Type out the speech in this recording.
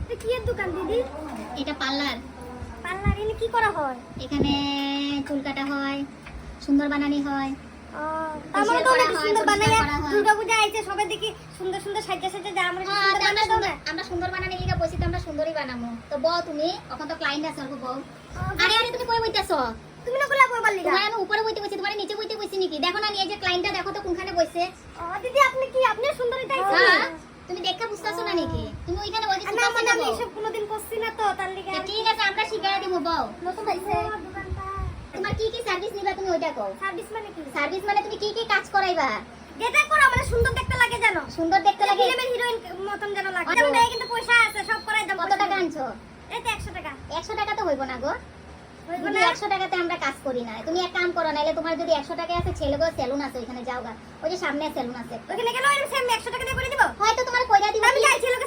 এটা কি এর দোকান দিদি? এটা পার্লার। পার্লার এনে কি করা হয়? এখানে চুল কাটা হয়, সুন্দর বানানি হয়। আমরা তো অনেক সুন্দর বানাই। করা হয়। দুর্গাপূজা আইছে, সবাই দেখি সুন্দর সুন্দর সাজা সাজা যায়। আমরা হ্যাঁ, সুন্দর বানাই দাও না? আমরা সুন্দর বানানি লিগা বসি তো আমরা সুন্দরই বানামু। তো বউ তুমি এখন তো ক্লায়েন্ট আছে অল্প বউ। আরে আরে তুমি কই বইতাছো? তুমি না কইলা কইবার লিগা? তোমার আমি উপরে বইতে বসি, তোমার নিচে বইতে বসি নাকি? দেখো না এই যে ক্লায়েন্টটা দেখো তো কোনখানে বসে। দিদি আপনি কি আপনি সুন্দরী তাইছো? হ্যাঁ, তুমি দেখা বুঝতাছো না নাকি? তুমি ওইখানে বসে না মানে আমি এসব কোনোদিন করছি না তো তার লিগা। ঠিক আছে আমরা শিখাই দিব বউ। নতুন আইছে দোকানটা। তোমার কি কি সার্ভিস নিবা তুমি ওইটা কও। সার্ভিস মানে কি? সার্ভিস মানে তুমি কি কি কাজ করাইবা? যেটা করো মানে সুন্দর দেখতে লাগে জানো? সুন্দর দেখতে লাগে। ফিল্মের হিরোইন মতন যেন লাগে। যেমন এই কিন্তু পয়সা আছে, সব করাই দাম। কত টাকা আনছো? এই তো 100 টাকা। 100 টাকা তো হইব না গো। হইব দিদি, না? 100 টাকাতে আমরা কাজ করি না। তুমি এক কাম করো, নাইলে তোমার যদি 100 টাকা আছে, ছেলেগো সেলুন আছে ওইখানে যাও গা। ওই যে সামনে সেলুন আছে। ওখানে গেলে ওই সেম 100 টাকা দিয়ে করে দিব। হয়তো তোমার কইরা দিব। আমি যাই ছেলেকে